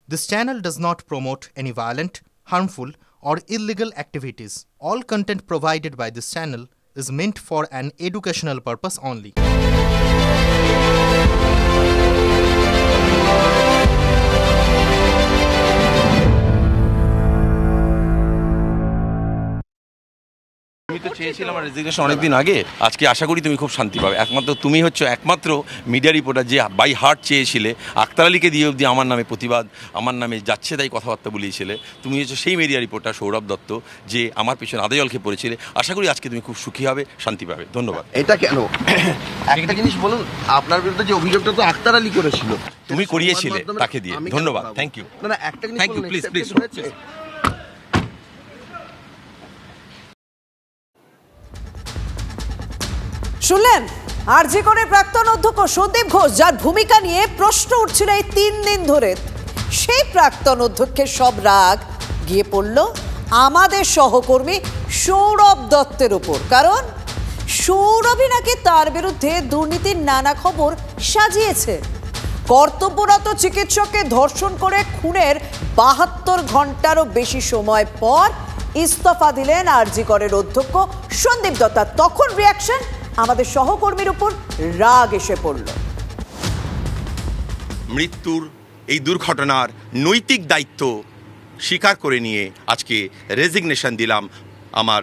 This channel does not promote any violent, harmful, or illegal activities. All content provided by this channel is meant for an educational purpose only. আমি তো চেয়েছিলাম আমার resignation অনেকদিন আগে। আজকে আশা করি তুমি খুব শান্তি পাবে। একমাত্র তুমি হচ্ছে একমাত্র মিডিয়া রিপোর্টার যে বাই হার্ট চেয়েছিলে আক্তার আলীকে দিয়ে অবধি আমার নামে প্রতিবাদ, আমার নামে যাচ্ছে তাই কথাবার্তা বলিয়েছিলে। তুমি হচ্ছে সেই মিডিয়া রিপোর্টার সৌরভ দত্ত যে আমার পিছনে আদা জল খেয়ে পড়েছিলে। আশা করি আজকে তুমি খুব সুখী হবে, শান্তি পাবে। ধন্যবাদ। এটা কেন একটা জিনিস বলুন, আপনার বিরুদ্ধে যে অভিযোগটা তো আক্তার আলী করেছিল, তুমি করিয়েছিলে তাকে দিয়ে। ধন্যবাদ, থ্যাংক ইউ। না একটা জিনিস থ্যাংক ইউ, প্লিজ প্লিজ। শুনলেন আরজি করে প্রাক্তন অধ্যক্ষ সন্দীপ ঘোষ, যার ভূমিকা নিয়ে প্রশ্ন উঠছিল এই 3 দিন ধরে, সেই প্রাক্তন অধ্যক্ষের সব রাগ গিয়ে পড়ল আমাদের সহকর্মী সৌরভ দত্তের উপর। কারণ সৌরভই নাকি তার বিরুদ্ধে দুর্নীতির নানা খবর সাজিয়েছে। কর্তব্যরত চিকিৎসককে ধর্ষণ করে খুনের 72 ঘন্টারও বেশি সময় পর ইস্তফা দিলেন আরজি করের অধ্যক্ষ সন্দীপ দত্ত। তখন রিয়াকশন আমাদের সহকর্মীর উপর রাগ এসে পড়ল। মৃত্যুর এই দুর্ঘটনার নৈতিক দায়িত্ব স্বীকার করে নিয়ে আজকে রেজিগনেশন দিলাম আমার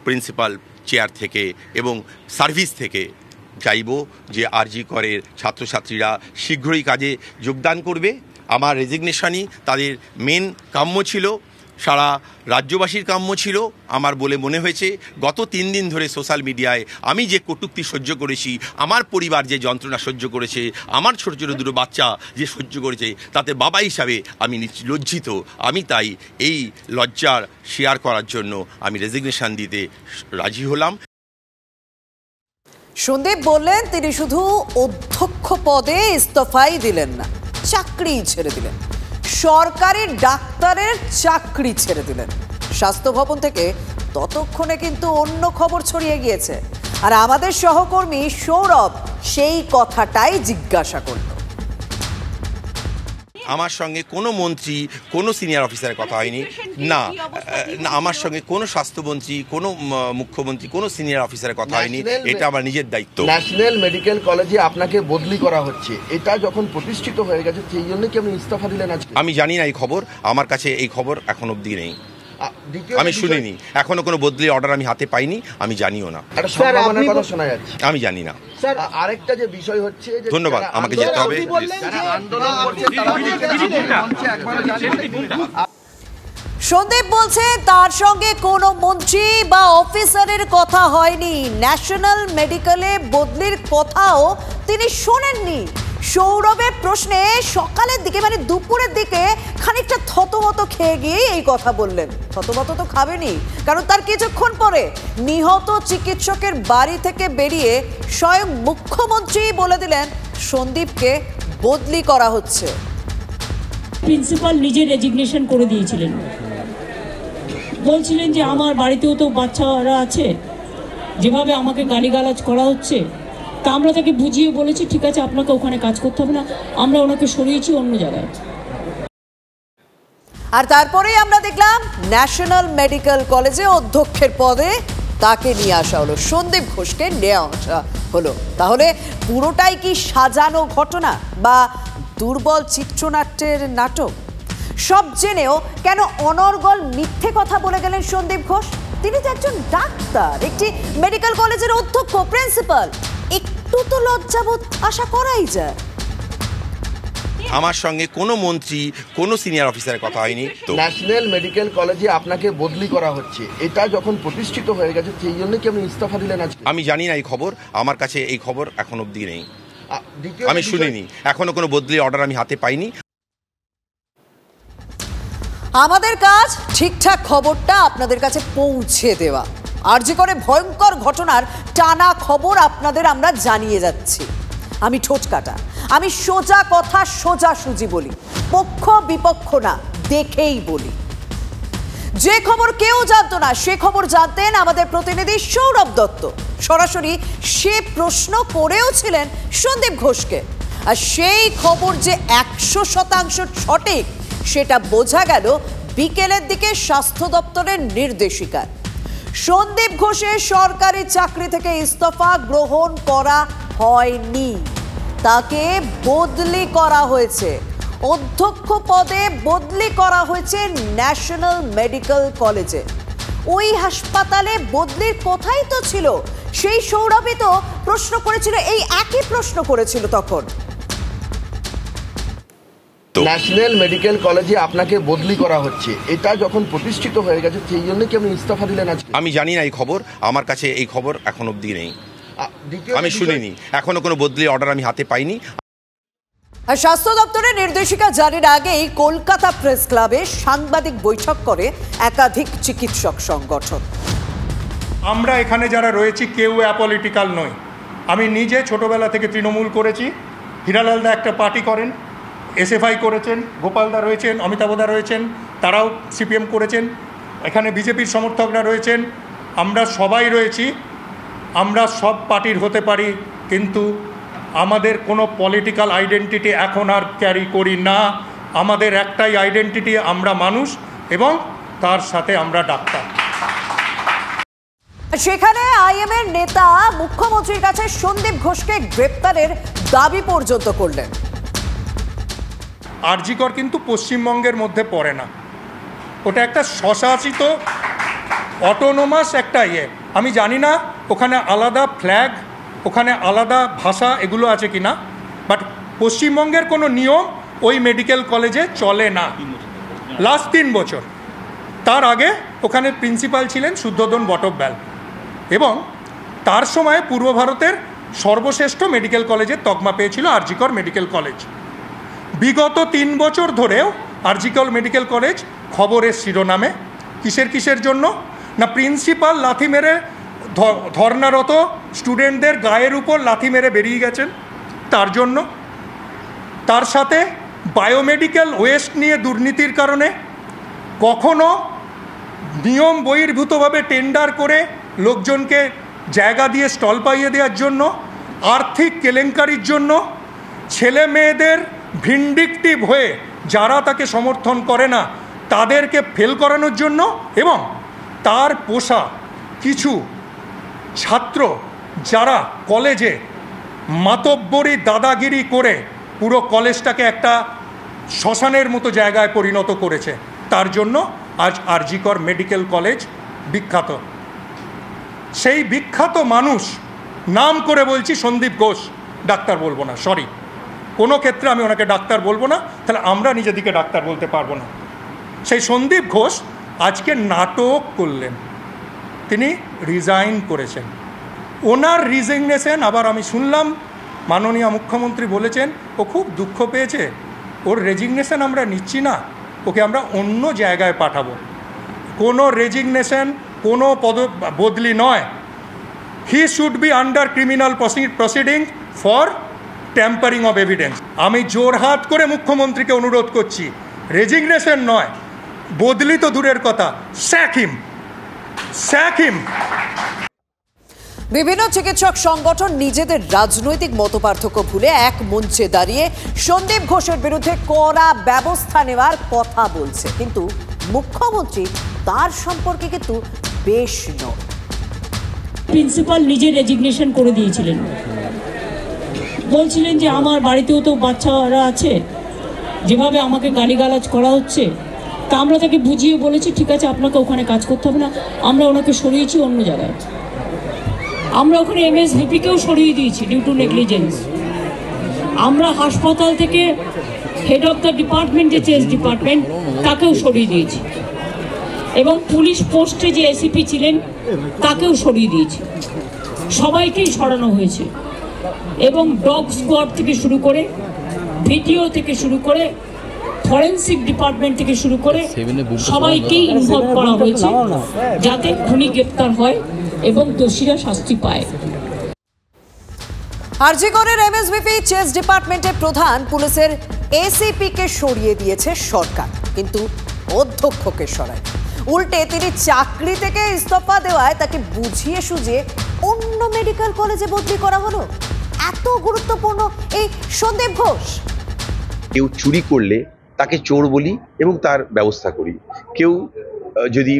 প্রিন্সিপাল চেয়ার থেকে এবং সার্ভিস থেকে। চাইব যে আরজি করের ছাত্রছাত্রীরা শীঘ্রই কাজে যোগদান করবে। আমার রেজিগনেশনই তাদের মেন কাম্য ছিল, সারা রাজ্যবাসীর কাম্য ছিল আমার বলে মনে হয়েছে। গত 3 দিন ধরে সোশ্যাল মিডিয়ায় আমি যে কটূক্তি সহ্য করেছি, আমার পরিবার যে যন্ত্রণা সহ্য করেছে, আমার ছোটো ছোটো দুটো বাচ্চা যে সহ্য করেছে, তাতে বাবা হিসাবে আমি লজ্জিত। আমি তাই এই লজ্জার শেয়ার করার জন্য আমি রেজিগনেশন দিতে রাজি হলাম। সন্দীপ বললেন তিনি শুধু অধ্যক্ষ পদে ইস্তফাই দিলেন না, চাকরি ছেড়ে দিলেন, সরকারি ডাক্তারের চাকরি ছেড়ে দিলেন। স্বাস্থ্য ভবন থেকে ততক্ষণে কিন্তু অন্য খবর ছড়িয়ে গিয়েছে, আর আমাদের সহকর্মী সৌরভ সেই কথাটাই জিজ্ঞাসা করল। আমার সঙ্গে কোনো মন্ত্রী, কোনো সিনিয়র অফিসারের কথা হয়নি। না না, আমার সঙ্গে কোনো স্বাস্থ্যমন্ত্রী, কোনো মুখ্যমন্ত্রী, কোনো সিনিয়র অফিসারের কথা হয়নি। এটা আমার নিজের দায়িত্ব। ন্যাশনাল মেডিকেল কলেজে আপনাকে বদলি করা হচ্ছে, এটা যখন প্রতিষ্ঠিত হয়ে গেছে সেই জন্য কি আপনি ইস্তফা দিলেন আজকে? আমি জানি না এই খবর, আমার কাছে এই খবর এখন অবধি নেই, আমি শুনিনি। এখনো কোনো বদলি অর্ডার আমি হাতে পাইনি, আমি জানিও না। কথা শোনা যাচ্ছে, আমি জানি না। আরেকটা যে বিষয় হচ্ছে, ধন্যবাদ, আমাকে যেতে হবে। সন্দীপ বলছে তার সঙ্গে কোনো মন্ত্রী বা অফিসারের কথা হয়নি, ন্যাশনাল মেডিকেলে বদলির কথাও তিনি শোনেননি। সৌরভের প্রশ্নে সকালের দিকে মানে দুপুরের দিকে খানিকটা থতমত খেয়ে গিয়ে এই কথা বললেন। থতমত তো খাবেনি, কারণ তার কিছুক্ষণ পরে নিহত চিকিৎসকের বাড়ি থেকে বেরিয়ে স্বয়ং মুখ্যমন্ত্রী বলে দিলেন সন্দীপকে বদলি করা হচ্ছে। প্রিন্সিপাল নিজে রেজিগনেশন করে দিয়েছিলেন, বলছিলেন যে আমার বাড়িতেও তো বাচ্চারা আছে, যেভাবে আমাকে গালিগালাজ করা হচ্ছে, তা আমরা তাকে বুঝিয়ে বলেছি ঠিক আছে আপনাকে ওখানে কাজ করতে হবে না, আমরা ওনাকে সরিয়েছি অন্য জায়গায়। আর তারপরেই আমরা দেখলাম ন্যাশনাল মেডিকেল কলেজে অধ্যক্ষের পদে তাকে নিয়ে আসা হলো, সন্দীপ ঘোষকে নিয়ে আসা হলো। তাহলে পুরোটাই কি সাজানো ঘটনা বা দুর্বল চিত্রনাট্যের নাটক? সব জেনেও কেন অনর্গল মিথ্যে কথা বলে গেলেন সন্দীপ ঘোষ? তিনি তো একজন ডাক্তার, একটি মেডিকেল কলেজের অধ্যক্ষ, প্রিন্সিপাল। একটু তো লজ্জাবোধ আশা করাই যায়। আমার সঙ্গে কোনো মন্ত্রী, কোনো সিনিয়র অফিসারের কথা হয়নি। তো ন্যাশনাল মেডিকেল কলেজে আপনাকে বদলি করা হচ্ছে, এটা যখন প্রতিষ্ঠিত হয়ে গেছে সেই জন্য কি আপনি ইস্তফা দিলেন আজকে? আমি জানি না এই খবর, আমার কাছে এই খবর এখন অবধি নেই, আমি শুনিনি। এখনো কোনো বদলি অর্ডার আমি হাতে পাইনি। আমাদের কাজ ঠিকঠাক খবরটা আপনাদের কাছে পৌঁছে দেওয়া। আরজি করে ভয়ঙ্কর ঘটনার টানা খবর আপনাদের আমরা জানিয়ে যাচ্ছি। আমি ঠোঁট কাটা, আমি সোজা কথা সোজাসুজি বলি, পক্ষ বিপক্ষ না, দেখেই বলি। যে খবর কেউ জানতো না সে খবর জানতেন আমাদের প্রতিনিধি সৌরভ দত্ত। সরাসরি সে প্রশ্ন করেও ছিলেন সন্দীপ ঘোষকে। আর সেই খবর যে 100% সঠিক সেটা বোঝা গেল বিকেলের দিকে স্বাস্থ্য দপ্তরের নির্দেশিকায়। সন্দীপ ঘোষের সরকারি চাকরি থেকে ইস্তফা গ্রহণ করা হয়নি, তাকে বদলি করা হয়েছে। অধ্যক্ষ পদে বদলি করা হয়েছে ন্যাশনাল মেডিকেল কলেজে। ওই হাসপাতালে বদলির কথাই তো ছিল। সেই সৌরভই তো প্রশ্ন করেছিল, এই একই প্রশ্ন করেছিল তখন। ন্যাশনাল মেডিকেল কলেজে আপনাকে বদলি করা হচ্ছে, এটা যখন প্রতিষ্ঠিত হয়ে গেছে সেই জন্য কি আপনি ইস্তফা দিলেন আজকে? আমি জানি না এই খবর, আমার কাছে এই খবর এখন অবধি নেই, আমি শুনিনি, এখনো কোনো বদলি অর্ডার আমি হাতে পাইনি। স্বাস্থ্য দপ্তরের নির্দেশিকা জারির আগেই কলকাতা প্রেস ক্লাবে সাংবাদিক বৈঠক করে একাধিক চিকিৎসক সংগঠন। আমরা এখানে যারা রয়েছি কেউ অ্যাপলিটিক্যাল নই। আমি নিজে ছোটবেলা থেকে তৃণমূল করেছি, হিরালালদা একটা পার্টি করেন, এসএফআই করেছেন, গোপালদা রয়েছেন, অমিতাভদা রয়েছেন, তারাও সিপিএম করেছেন, এখানে বিজেপির সমর্থকরা রয়েছেন, আমরা সবাই রয়েছি। আমরা সব পার্টির হতে পারি, কিন্তু আমাদের কোনো পলিটিক্যাল আইডেন্টিটি এখন আর ক্যারি করি না। আমাদের একটাই আইডেন্টিটি, আমরা মানুষ এবং তার সাথে আমরা ডাক্তার। সেখানে আইএমএর নেতা মুখ্যমন্ত্রীর কাছে সন্দীপ ঘোষকে গ্রেপ্তারের দাবি পর্যন্ত করলেন। আরজিকর কিন্তু পশ্চিমবঙ্গের মধ্যে পড়ে না, ওটা একটা স্বশাসিত অটোনোমাস একটা আমি জানি না ওখানে আলাদা ফ্ল্যাগ, ওখানে আলাদা ভাষা এগুলো আছে কি না, বাট পশ্চিমবঙ্গের কোনো নিয়ম ওই মেডিকেল কলেজে চলে না লাস্ট 3 বছর। তার আগে ওখানে প্রিন্সিপাল ছিলেন শুদ্ধোদন বটব্যাল এবং তার সময় পূর্ব ভারতের সর্বশ্রেষ্ঠ মেডিকেল কলেজের তকমা পেয়েছিল আরজিকর মেডিকেল কলেজ। বিগত 3 বছর ধরেও আরজিকর মেডিকেল কলেজ খবরের শিরোনামে। কিসের জন্য না, প্রিন্সিপাল লাথি মেরে ধর্নারত স্টুডেন্টদের গায়ের উপর লাথি মেরে বেরিয়ে গেছেন তার জন্য। তার সাথে বায়োমেডিক্যাল ওয়েস্ট নিয়ে দুর্নীতির কারণে, কখনো নিয়ম বহির্ভূতভাবে টেন্ডার করে লোকজনকে জায়গা দিয়ে স্টল পাইয়ে দেওয়ার জন্য, আর্থিক কেলেঙ্কারির জন্য, ছেলে মেয়েদের ভিন্ডিকটিভ হয়ে যারা তাকে সমর্থন করে না তাদেরকে ফেল করানোর জন্য, এবং তার পোষা কিছু ছাত্র যারা কলেজে মাতব্বরি দাদাগিরি করে পুরো কলেজটাকে একটা শ্মশানের মতো জায়গায় পরিণত করেছে। তার জন্য আজ আরজিকর মেডিকেল কলেজ বিখ্যাত। সেই বিখ্যাত মানুষ, নাম করে বলছি সন্দীপ ঘোষ, ডাক্তার বলবো না, সরি, কোনো ক্ষেত্রে আমি ওনাকে ডাক্তার বলবো না, তাহলে আমরা নিজেদিকে ডাক্তার বলতে পারবো না। সেই সন্দীপ ঘোষ আজকে নাটক করলেন, তিনি রিজাইন করেছেন। ওনার রিজিগনেশন আবার আমি শুনলাম মাননীয় মুখ্যমন্ত্রী বলেছেন ও খুব দুঃখ পেয়েছে, ওর রেজিগনেশন আমরা নিচ্ছি না, ওকে আমরা অন্য জায়গায় পাঠাবো। কোনো রেজিগনেশন, কোনো বদলি নয়। He should be under criminal proceeding for tampering of evidence. আমি জোরহাত করে মুখ্যমন্ত্রীকে অনুরোধ করছি, রেজিগনেশন নয়, বদলি তো দূরের কথা, স্যাক হিম। বিভিন্ন চিকিৎসক সংগঠন নিজেদের রাজনৈতিক মতপার্থক্য ভুলে এক মঞ্চে দাঁড়িয়ে সন্দীপ ঘোষের বিরুদ্ধে কড়া ব্যবস্থা নেওয়ার কথা বলছে, কিন্তু মুখ্যমন্ত্রী তার সম্পর্কে কিন্তু বেশ নয়। প্রিন্সিপাল নিজে রেজিগনেশন করে দিয়েছিলেন, বলছিলেন যে আমার বাড়িতেও তো বাচ্চারা আছে, যেভাবে আমাকে গালিগালাজ করা হচ্ছে, তা আমরা তাকে বুঝিয়ে বলেছি ঠিক আছে আপনাকে ওখানে কাজ করতে হবে না, আমরা ওনাকে সরিয়েছি অন্য জায়গায়। আমরা ওখানে এমএসভিপিকেও সরিয়ে দিয়েছি ডিউ টু নেগলিজেন্স। আমরা হাসপাতাল থেকে হেড অফ দ্য ডিপার্টমেন্ট, যে চেস্ট ডিপার্টমেন্ট, তাকেও সরিয়ে দিয়েছি, এবং পুলিশ পোস্টে যে এসিপি ছিলেন তাকেও সরিয়ে দিয়েছি। সবাইকেই সরানো হয়েছে, এবং ডগ স্কোয়াড থেকে শুরু করে, ভিডিও থেকে শুরু করে, ফরেন্সিক ডিপার্টমেন্ট থেকে শুরু করে সবাইকেই ইনভলভ করা হয়েছে, যাতে খুনি গ্রেপ্তার হয় এবং দোষীরা শাস্তি পায়। আরজিকরের এমএসভিপি চেস্ট ডিপার্টমেন্টের প্রধান পুলিশের এসিপিকে সরিয়ে দিয়েছে সরকার, কিন্তু অধ্যক্ষকে সরায়। উল্টে তিনি চাকরি থেকে ইস্তফা দেওয়ায় তাকে বুঝিয়ে সুঝিয়ে অন্য মেডিকেল কলেজে বদলি করা হলো। এত গুরুত্বপূর্ণ এই সন্দীপ ঘোষ। কেউ চুরি করলে তাকে চোর বলি এবং তার ব্যবস্থা করি। কেউ যদি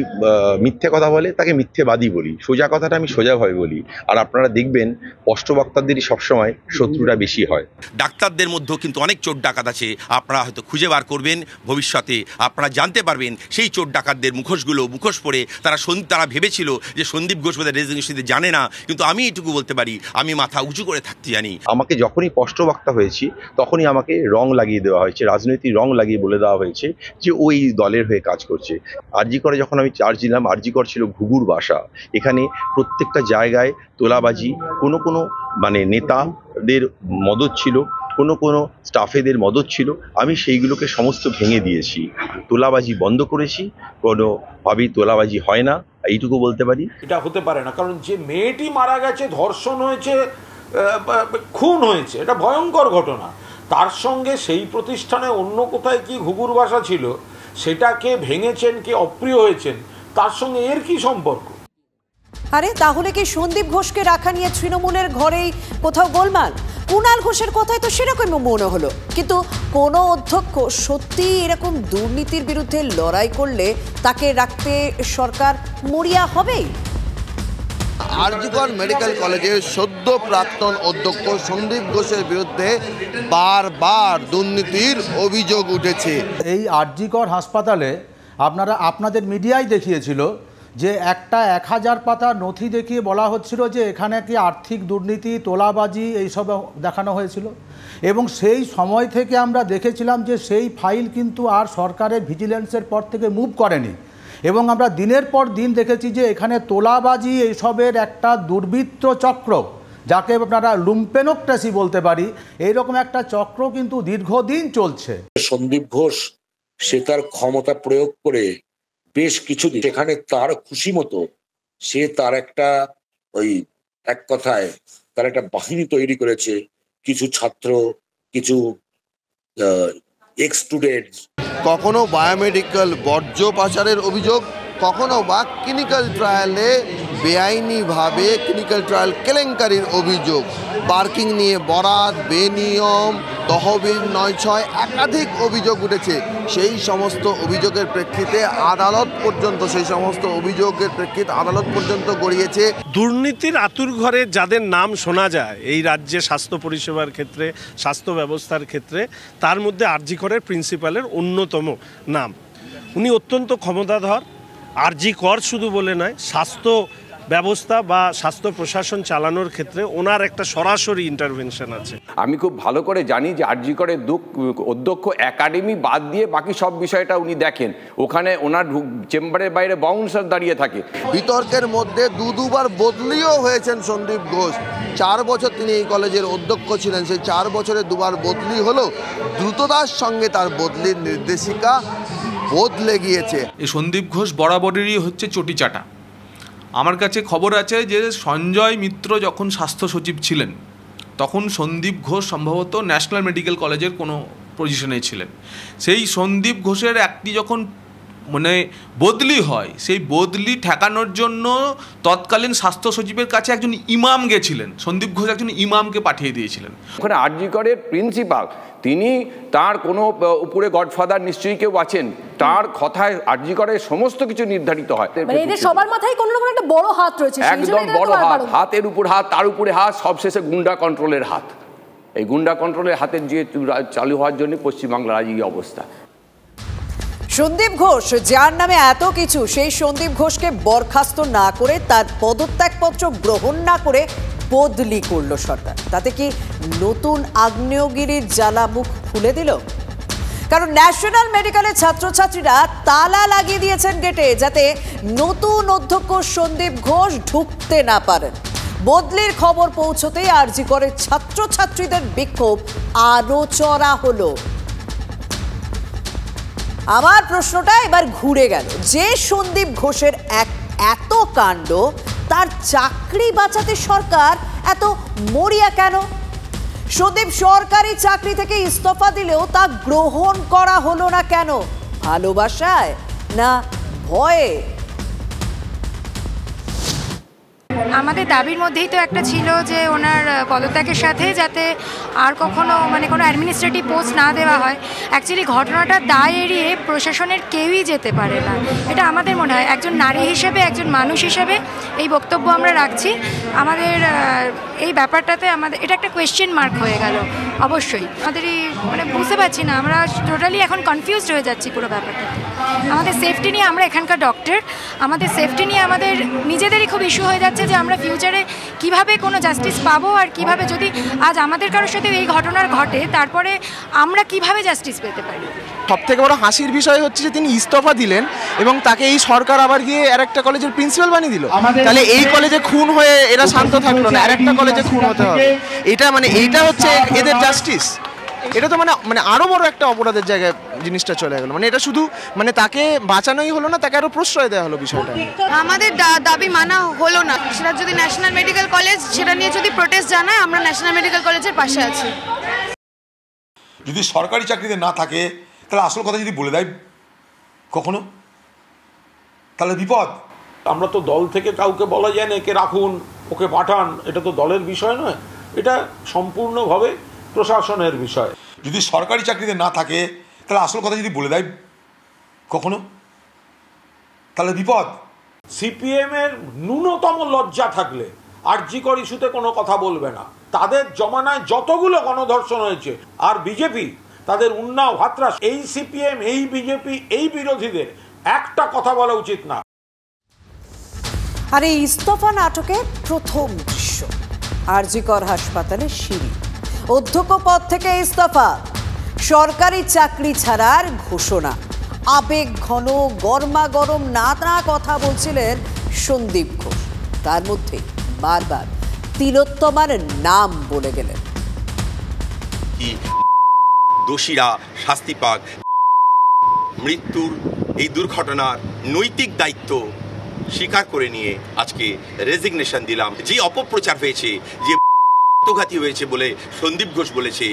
মিথ্যে কথা বলে তাকে মিথ্যেবাদী বলি, সোজা কথাটা আমি সোজাভাবে বলি। আর আপনারা দেখবেন স্পষ্টবক্তাদেরই সবসময় শত্রুরা বেশি হয়। ডাক্তারদের মধ্যেও কিন্তু অনেক চোর ডাকাত আছে, আপনারা হয়তো খুঁজে বার করবেন ভবিষ্যতে, আপনারা জানতে পারবেন সেই চোর ডাকাতদের মুখোশ পরে তারা ভেবেছিল যে সন্দীপ ঘোষ বোধহয় রেজিগনেশন দিতে জানে না, কিন্তু আমি এটুকু বলতে পারি আমি মাথা উঁচু করে থাকতে জানি। আমাকে যখনই স্পষ্টবক্তা হয়েছি তখনই আমাকে রং লাগিয়ে দেওয়া হয়েছে, রাজনৈতিক রং লাগিয়ে বলে দেওয়া হয়েছে যে ওই দলের হয়ে কাজ করছে। আরজি করে যখন আমি চার্জ দিলাম, আরজি কর ছিল ঘুঘুর বাসা। এখানে প্রত্যেকটা জায়গায় তোলাবাজি, কোনো নেতাদের মদত ছিল, কোনো স্টাফেদের মদত ছিল। আমি সেইগুলোকে সমস্ত ভেঙে দিয়েছি, তোলাবাজি বন্ধ করেছি, কোনোভাবেই তোলাবাজি হয় না, এইটুকু বলতে পারি। এটা হতে পারে না, কারণ যে মেয়েটি মারা গেছে, ধর্ষণ হয়েছে, খুন হয়েছে, এটা ভয়ঙ্কর ঘটনা। তার সঙ্গে সেই প্রতিষ্ঠানে অন্য কোথায় কি ঘুঘুর বাসা ছিল, সেটাকে ভেঙেছেন, কে অপ্রিয় হয়েছেন, তার সঙ্গে এর কি সম্পর্ক? আরে তাহলে কি সন্দীপ ঘোষকে রাখা নিয়ে তৃণমূলের ঘরেই কোথাও গোলমাল? কুণাল ঘোষের কথাই তো সেরকমই মনে হলো। কিন্তু কোনো অধ্যক্ষ সত্যি এরকম দুর্নীতির বিরুদ্ধে লড়াই করলে তাকে রাখতে সরকার মরিয়া হবেই। আরজিকর মেডিকেল কলেজের সদ্য প্রাক্তন অধ্যক্ষ সন্দীপ ঘোষের বিরুদ্ধে বারবার দুর্নীতির অভিযোগ উঠেছে। এই আরজিকর হাসপাতালে আপনাদের মিডিয়ায় দেখিয়েছিল যে একটা 1000 পাতা নথি দেখিয়ে বলা হচ্ছিল যে এখানে কি আর্থিক দুর্নীতি, তোলাবাজি এইসব দেখানো হয়েছিল। এবং সেই সময় থেকে আমরা দেখেছিলাম যে সেই ফাইল কিন্তু আর সরকারের ভিজিলেন্সের পর থেকে মুভ করেনি। এবং আমরা দিনের পর দিন দেখেছি যে এখানে তোলাবাজি এইসবের একটা দুর্বৃত্ত চক্র, যাকে আপনারা লুম্পেনোক্রেসি বলতে পারি, এইরকম একটা চক্র কিন্তু দীর্ঘদিন চলছে। সন্দীপ ঘোষ সে তার ক্ষমতা প্রয়োগ করে বেশ কিছুদিন সেখানে তার খুশি মতো সে তার একটা এক কথায় তার একটা বাহিনী তৈরি করেছে, কিছু ছাত্র, কিছু এক্স স্টুডেন্ট। কখনো বায়োমেডিক্যাল বর্জ্য পাচারের অভিযোগ, কখনো বা ক্লিনিক্যাল ট্রায়ালে বেআইনিভাবে ক্লিনিক্যাল ট্রায়াল কেলেঙ্কারির অভিযোগ, পার্কিং নিয়ে বরাত, বেনিয়ম, তহবিল ৯/৬ একাধিক অভিযোগ উঠেছে। সেই সমস্ত অভিযোগের প্রেক্ষিতে আদালত পর্যন্ত গড়িয়েছে। দুর্নীতির আতুরঘরে যাদের নাম শোনা যায় এই রাজ্যে স্বাস্থ্য পরিষেবার ক্ষেত্রে, স্বাস্থ্য ব্যবস্থার ক্ষেত্রে, তার মধ্যে আরজি করের প্রিন্সিপালের অন্যতম নাম। উনি অত্যন্ত ক্ষমতাধর। আরজি কর শুধু বলে নয়, স্বাস্থ্য ব্যবস্থা বা স্বাস্থ্য প্রশাসন চালানোর ক্ষেত্রে ওনার একটা সরাসরি ইন্টারভেনশন আছে। আমি খুব ভালো করে জানি যে আরজি করের অধ্যক্ষ একাডেমি বাদ দিয়ে বাকি সব বিষয়টা উনি দেখেন। ওখানে ওনার চেম্বারের বাইরে বাউন্সার দাঁড়িয়ে থাকে। বিতর্কের মধ্যে দুবার বদলিও হয়েছেন সন্দীপ ঘোষ। 4 বছর তিনি এই কলেজের অধ্যক্ষ ছিলেন, সেই 4 বছরে দুবার বদলি হলো। দ্রুততার সঙ্গে তার বদলির নির্দেশিকা বদলে গিয়েছে। এই সন্দীপ ঘোষ বরাবরেরই হচ্ছে চটিচাটা। আমার কাছে খবর আছে যে সঞ্জয় মিত্র যখন স্বাস্থ্য সচিব ছিলেন তখন সন্দীপ ঘোষ সম্ভবত ন্যাশনাল মেডিকেল কলেজের কোনো পজিশনে ছিলেন। সেই সন্দীপ ঘোষের একটি যখন বদলি হয়, সেই বদলি ঠেকানোর জন্য তৎকালীন স্বাস্থ্য সচিবের কাছে একজন ইমাম গেছিলেন। সন্দীপ ঘোষ একজন ইমামকে পাঠিয়ে দিয়েছিলেন। ওখানে আরজি করের প্রিন্সিপাল, তিনি তার কোনো উপরে গডফাদার নিশ্চয়ই কেউ আছেন, তার কথায় আরজি করের সমস্ত কিছু নির্ধারিত হয়। সবার মাথায় কোনো রকম একটা বড় হাত রয়েছে, একদম বড় হাত, হাতের উপর হাত, তার উপরে হাত, সবশেষে গুন্ডা কন্ট্রোলের হাত। এই গুন্ডা কন্ট্রোলের হাতের যে চালু হওয়ার জন্য পশ্চিমবাংলার আজ এই অবস্থা। সন্দীপ ঘোষ যার নামে এত কিছু, সেই সন্দীপ ঘোষকে বরখাস্ত না করে, তার পদত্যাগপত্র গ্রহণ না করে বদলি করলো সরকার। তাতে কি নতুন আগ্নেয়গিরির জ্বালা মুখ খুলে দিল? কারণ ন্যাশনাল মেডিকেলের ছাত্রছাত্রীরা তালা লাগিয়ে দিয়েছেন গেটে, যাতে নতুন অধ্যক্ষ সন্দীপ ঘোষ ঢুকতে না পারেন। বদলির খবর পৌঁছতেই আরজি করে ছাত্রছাত্রীদের বিক্ষোভ আরো চড়া হলো। আমার প্রশ্নটা এবার ঘুরে গেল, যে সন্দীপ ঘোষের এত কাণ্ড, তার চাকরি বাঁচাতে সরকার এত মরিয়া কেন? সন্দীপ সরকারি চাকরি থেকে ইস্তফা দিলেও তা গ্রহণ করা হলো না কেন? ভালোবাসায় না ভয়ে? আমাদের দাবির মধ্যেই তো একটা ছিল যে ওনার পদত্যাগের সাথে যাতে আর কখনো কোনো অ্যাডমিনিস্ট্রেটিভ পোস্ট না দেওয়া হয়। অ্যাকচুয়ালি ঘটনাটা দায় এড়িয়ে প্রশাসনের কেউই যেতে পারে না, এটা আমাদের মনে হয়। একজন নারী হিসেবে, একজন মানুষ হিসেবে এই বক্তব্য আমরা রাখছি। আমাদের এই ব্যাপারটাতে এটা একটা কোয়েশ্চেন মার্ক হয়ে গেল। অবশ্যই আমাদের বুঝতে পারছি না, আমরা টোটালি এখন কনফিউজড হয়ে যাচ্ছি পুরো ব্যাপারটাতে। আমাদের সেফটি নিয়ে, আমরা এখানকার ডক্টর, আমাদের সেফটি নিয়ে আমাদের নিজেদেরই খুব ইস্যু হয়ে যাচ্ছে যে আমরা ফিউচারে কিভাবে কোনো জাস্টিস পাবো, আর কিভাবে যদি আজ আমাদের কারোর সাথে এই ঘটনার ঘটে তারপরে আমরা কিভাবে জাস্টিস পেতে পারি। সবথেকে বড় হাসির বিষয় হচ্ছে যে তিনি ইস্তফা দিলেন এবং তাকে এই সরকার আবার গিয়ে আরেকটা কলেজের প্রিন্সিপাল বানিয়ে দিল। তাহলে এই কলেজে খুন হয়ে এরা শান্ত থাকলো না, আরেকটা কলেজে খুন হতে হবে। এইটা হচ্ছে এদের জাস্টিস। এটা তো আরো বড় একটা অপরাধের জায়গায় জিনিসটা চলে গেল। এটা শুধু তাকে বাঁচানোই হলো না, তাকে আরো প্রশ্রয় দেওয়া হলো বিষয়টা। আমাদের দাবি মানা হলো না। সেটা যদি ন্যাশনাল মেডিকেল কলেজ সেটা নিয়ে যদি প্রোটেস্ট জানায়, আমরা ন্যাশনাল মেডিকেল কলেজের পাশে আছি। যদি সরকারি চাকরিতে না থাকে তাহলে আসল কথা যদি বলে দেয় কখনো, তাহলে বিপদ। আমরা তো দল থেকে কাউকে বলা যায় না একে রাখুন, ওকে পাঠান, এটা তো দলের বিষয় নয়, এটা সম্পূর্ণভাবে প্রশাসনের বিষয়। যদি সরকারি চাকরিতে না থাকে তাহলে আসল কথা যদি বলে দেয় কখনো, তাহলে বিপদ। সিপিএমের ন্যূনতম লজ্জা থাকলে আরজিকর ইস্যুতে কোনো কথা বলবে না। তাদের জমানায় যতগুলো গণধর্ষণ হয়েছে, আর বিজেপি তাদের উন্নাও হাতরাস, এই সিপিএম, এই বিজেপি, এই বিরোধীদের একটা কথা বলা উচিত না। আর এই ইস্তফা নাটকের প্রথম দৃশ্য আরজিকর হাসপাতালের সিঁড়ি। অধ্যক্ষ পদ থেকে ইস্তফা, সরকারি চাকরি ছাড়ার ঘোষণা। আবেগ ঘন গরমাগরম নানা কথা বলছিলেন সন্দীপ ঘোষ, তার মধ্যে বারবার তিলোত্তমার নাম বলে গেলেন। দোষীরা শাস্তি পাক। মৃত্যুর এই দুর্ঘটনার নৈতিক দায়িত্ব স্বীকার করে নিয়ে আজকে রেজিগনেশন দিলাম। যে অপপ্রচার হয়েছে, যে আত্মঘাতী হয়েছে বলে সন্দীপ ঘোষ বলেছে,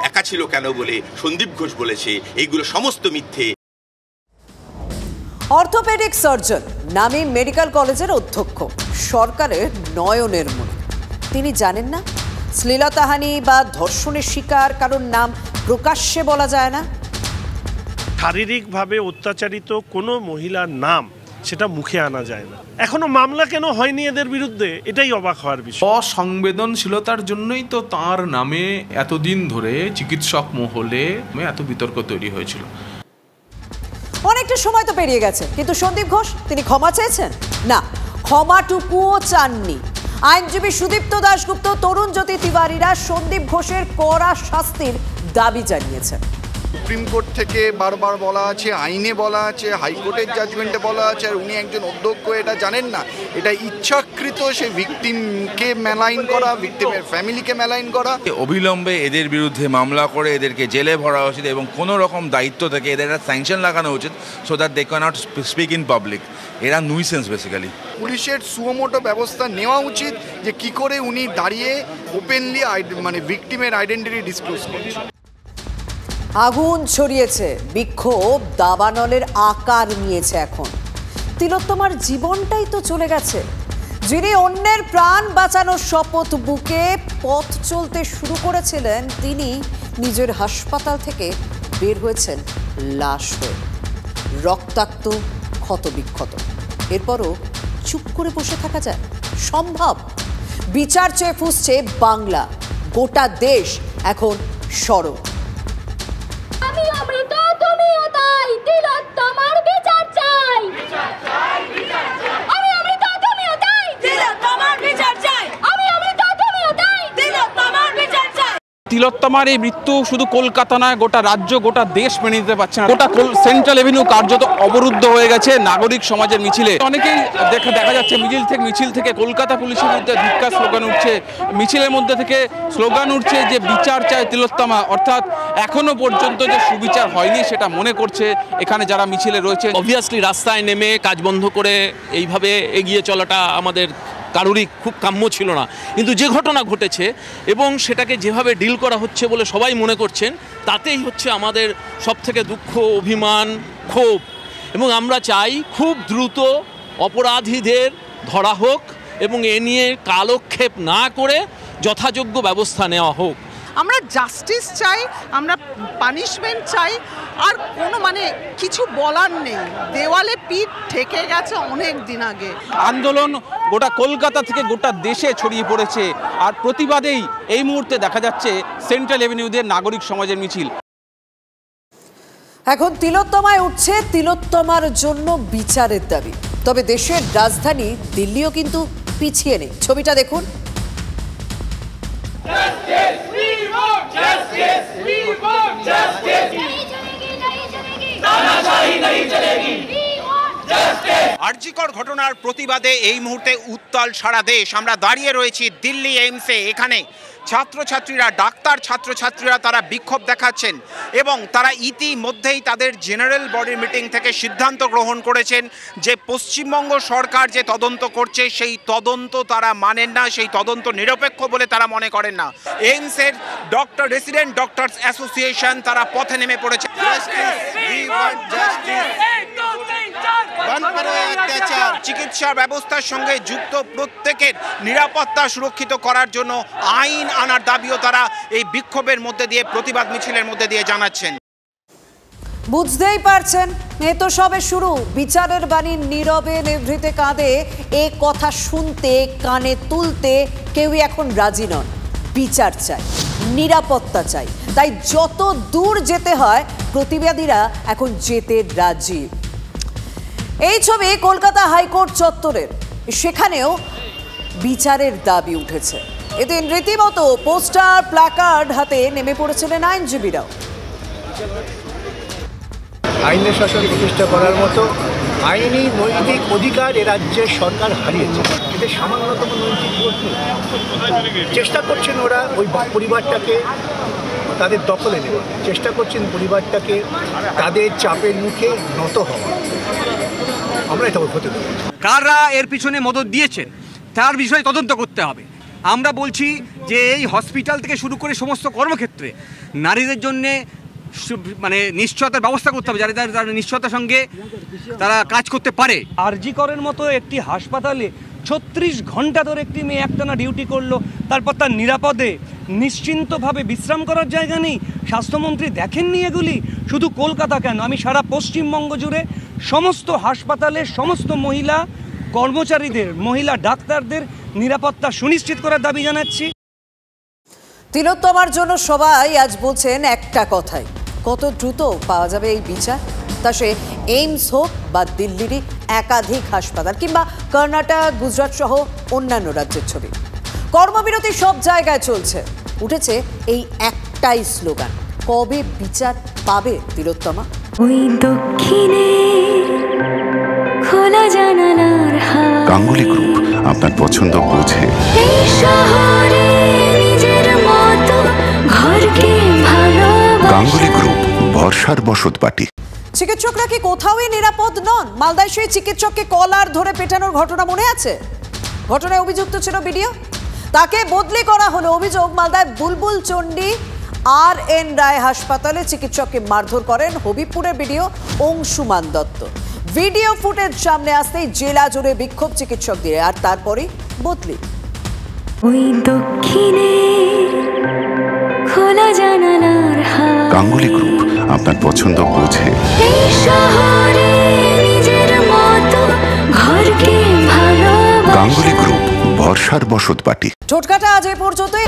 একা ছিল কেন বলে সন্দীপ ঘোষ বলেছে, এইগুলো সমস্ত মিথ্যে। অর্থোপেডিক সার্জন নামী মেডিকেল কলেজের অধ্যক্ষ, সরকারের নয়নের মণি। তিনি জানেন না শ্লীলতাহানি বা ধর্ষণের শিকার কারোর নাম প্রকাশ্যে বলা যায় না। শারীরিকভাবে অত্যাচারিত কোনো মহিলার নাম সেটা মুখে আনা যায় না। এখনো মামলা কেন হয়নি এদের বিরুদ্ধে, এটাই অবাক হওয়ার বিষয়। অসংবেদনশীলতার জন্যই তো তার নামে এতদিন ধরে চিকিৎসক মহলে এত বিতর্ক তৈরি হয়েছিল। অনেকটা সময় তো পেরিয়ে গেছে, কিন্তু সন্দীপ ঘোষ তিনি ক্ষমা চেয়েছেন না, ক্ষমাটুকুও চাননি। আইনজীবী সুদীপ্ত দাশগুপ্ত, তরুণ জ্যোতি তিওয়ারিরা সন্দীপ ঘোষের কড়া শাস্তির দাবি জানিয়েছেন। সুপ্রিম কোর্ট থেকে বারবার বলা আছে, আইনে বলা আছে, হাইকোর্টের জাজমেন্টে বলা আছে, আর উনি একজন অধ্যক্ষ এটা জানেন না। এটা ইচ্ছাকৃত সে ভিকটিমকে মেলাইন করা, ভিকটিমের ফ্যামিলিকে মেলাইন করা। অবিলম্বে এদের বিরুদ্ধে মামলা করে এদেরকে জেলে ভরা উচিত এবং কোনো রকম দায়িত্ব থেকে এদের একটা স্যাংশন লাগানো উচিত, so that they can not speak in public. এরা নুইসেন্স বেসিক্যালি। পুলিশের সুমোটো ব্যবস্থা নেওয়া উচিত যে কি করে উনি দাঁড়িয়ে ওপেনলি ভিকটিমের আইডেন্টিটি ডিসক্লোজ করছে। আগুন ছড়িয়েছে, বিক্ষোভ দাবানলের আকার নিয়েছে। এখন তিলোত্তমার জীবনটাই তো চলে গেছে। যিনি অন্যের প্রাণ বাঁচানোর শপথ বুকে পথ চলতে শুরু করেছিলেন, তিনি নিজের হাসপাতাল থেকে বের হয়েছেন লাশ হয়ে, রক্তাক্ত, ক্ষতবিক্ষত। এরপরও চুপ করে বসে থাকা যায়? সম্ভব? বিচার চেয়ে ফুঁসছে বাংলা, গোটা দেশ এখন সরব। আমি অমৃত, তুমিও তাই, তিলোত্তমার বিচার চাই। আমি অমৃত, তুমিও তাই, তিলোত্তমার বিচার চাই। আমি অমৃত, তুমিও তাই, তিলোত্তমার বিচার চাই। তিলোত্তমার এই মৃত্যু শুধু কলকাতা নয়, গোটা রাজ্য, গোটা দেশ মেনে নিতে পারছে না। গোটা সেন্ট্রাল এভিনিউ কার্যত অবরুদ্ধ হয়ে গেছে নাগরিক সমাজের মিছিলে। অনেকেই দেখা যাচ্ছে মিছিল থেকে কলকাতা পুলিশের বিরুদ্ধে ধিক্কার স্লোগান উঠছে। মিছিলের মধ্যে থেকে স্লোগান উঠছে যে বিচার চায় তিলোত্তমা, অর্থাৎ এখনো পর্যন্ত যে সুবিচার হয়নি সেটা মনে করছে এখানে যারা মিছিলে রয়েছে। অবভিয়াসলি রাস্তায় নেমে কাজ বন্ধ করে এইভাবে এগিয়ে চলাটা আমাদের কারোরই খুব কাম্য ছিল না, কিন্তু যে ঘটনা ঘটেছে এবং সেটাকে যেভাবে ডিল করা হচ্ছে বলে সবাই মনে করছেন, তাতেই হচ্ছে আমাদের সবথেকে দুঃখ, অভিমান, ক্ষোভ। এবং আমরা চাই খুব দ্রুত অপরাধীদের ধরা হোক, এবং এ নিয়ে কালক্ষেপ না করে যথাযোগ্য ব্যবস্থা নেওয়া হোক। আমরা জাস্টিস চাই, আমরা পানিশমেন্ট চাই, আর কোনো কিছু বলার নেই। দেওয়ালে পিঠ ঠেকে গেছে অনেক দিন আগে। আন্দোলন গোটা কলকাতা থেকে গোটা দেশে ছড়িয়ে পড়েছে, আর প্রতিবাদেই এই মুহূর্তে দেখা যাচ্ছে সেন্ট্রাল এভিনিউতে নাগরিক সমাজের মিছিল। এখন তিলোত্তমায় উঠছে তিলোত্তমার জন্য বিচারের দাবি। তবে দেশের রাজধানী দিল্লিও কিন্তু পিছিয়ে নেই। ছবিটা দেখুন। আরজিকর ঘটনার প্রতিবাদে এই মুহূর্তে উত্তাল সারা দেশ। আমরা দাঁড়িয়ে রয়েছি দিল্লি এইমসে। এখানে ছাত্রছাত্রীরা, ডাক্তার ছাত্রছাত্রীরা তারা বিক্ষোভ দেখাচ্ছেন এবং তারা ইতিমধ্যেই তাদের জেনারেল বডি মিটিং থেকে সিদ্ধান্ত গ্রহণ করেছেন যে পশ্চিমবঙ্গ সরকার যে তদন্ত করছে সেই তদন্ত তারা মানেন না, সেই তদন্ত নিরপেক্ষ বলে তারা মনে করেন না। এইমসের রেসিডেন্ট ডক্টরস অ্যাসোসিয়েশন তারা পথে নেমে পড়েছে। চিকিৎসা ব্যবস্থার সঙ্গে যুক্ত প্রত্যেকের নিরাপত্তা সুরক্ষিত করার জন্য আইন আনার দাবিও তারা এই বিক্ষোভের মধ্যে দিয়ে, প্রতিবাদ মিছিলের মধ্যে দিয়ে জানাচ্ছেন। বুঝতেই পারছেন, এ তো সবে শুরু। বিচারের বাণী নীরবে নিভৃতে কাঁদে, এ কথা শুনতে, কানে তুলতে কেউই এখন রাজি নন। বিচার চাই, নিরাপত্তা চাই, তাই যত দূর যেতে হয় প্রতিবাদীরা এখন যেতে রাজি। এই ছবি কলকাতা হাইকোর্ট চত্বরের, সেখানেও বিচারের দাবি উঠেছে। এদিন রীতিমতো পোস্টার প্ল্যাকার্ড হাতে নেমে পড়েছিলেন আইনজীবীরাও। আইনের শাসন প্রতিষ্ঠা করার মতো আইনি নৈতিক অধিকার এ রাজ্যের সরকার হারিয়েছে। এতে সামান্যতম নৈতিক বোধ নেই। চেষ্টা করছেন ওরা ওই পরিবারটাকে তাদের দখলে নেওয়া, চেষ্টা করছেন পরিবারটাকে তাদের চাপের মুখে নত হওয়া। আমরা এটা হতে দেব। কারা এর পিছনে মদত দিয়েছেন তার বিষয়ে তদন্ত করতে হবে। আমরা বলছি যে এই হসপিটাল থেকে শুরু করে সমস্ত কর্মক্ষেত্রে নারীদের জন্যে নিশ্চয়তার ব্যবস্থা করতে হবে, যারা তারা নিশ্চয়তার সঙ্গে তারা কাজ করতে পারে। আরজিকরের মতো একটি হাসপাতালে 36 ঘন্টা ধরে একটি মেয়ে একটানা ডিউটি করলো, তারপর তার নিরাপদে নিশ্চিন্তভাবে বিশ্রাম করার জায়গা নেই। স্বাস্থ্যমন্ত্রী দেখেননি এগুলি? শুধু কলকাতা কেন, আমি সারা পশ্চিমবঙ্গ জুড়ে সমস্ত হাসপাতালে সমস্ত মহিলা কর্মচারীদের, মহিলা ডাক্তারদের নিরাপত্তা সুনিশ্চিত করার দাবি জানাচ্ছি। তিলোত্তমার জন্য সবাই আজ বলছেন একটা কথাই, কত দ্রুত পাওয়া যাবে এই বিচার। তা সে এইমস হোক বা দিল্লিরই একাধিক হাসপাতাল কিংবা কর্ণাটক, গুজরাট সহ অন্যান্য রাজ্যের ছবি। কর্মবিরতি সব জায়গায় চলছে। উঠেছে এই একটাই স্লোগান, কবে বিচার পাবে তিলোত্তমা? ওই দক্ষিণে খোলা জানালার হাওয়া। গাঙ্গুলি গ্রুপ আপনার পছন্দ বোঝে। এই শহরে নিজের মতো ঘরকে ভালোবাসা। গাঙ্গুলি গ্রুপ, ভরসার বসতবাটি। চিকিৎসকরা কি কোথাওই নিরাপদ নন? মালদায় সেই চিকিৎসককে কলার ধরে পেটানোর ঘটনা মনে আছে? ঘটনায় অভিযুক্ত ছিল বিডিও, তাকে বদলি করা হলো। অভিযোগ, মালদায় বুলবুল চণ্ডী RN রায় হাসপাতালে চিকিৎসককে মারধর করেন হবিবপুরের BDO Anshuman Dutta. Video footage সামনে আসতেই জেলা জুড়ে বিক্ষোভ চিকিৎসকদের, আর তারপরে বদলি। ওই দক্ষিণে খোলা জানালার হাওয়া। গাঙ্গুলি গ্রুপ আপনার পছন্দ বোঝে। এই শহরে নিজের মতো ঘরকে ভালোবাসা। গাঙ্গুলি গ্রুপ, ভরসার বসতবাটি। ঠোটকাটা আজ এ পর্যন্তই।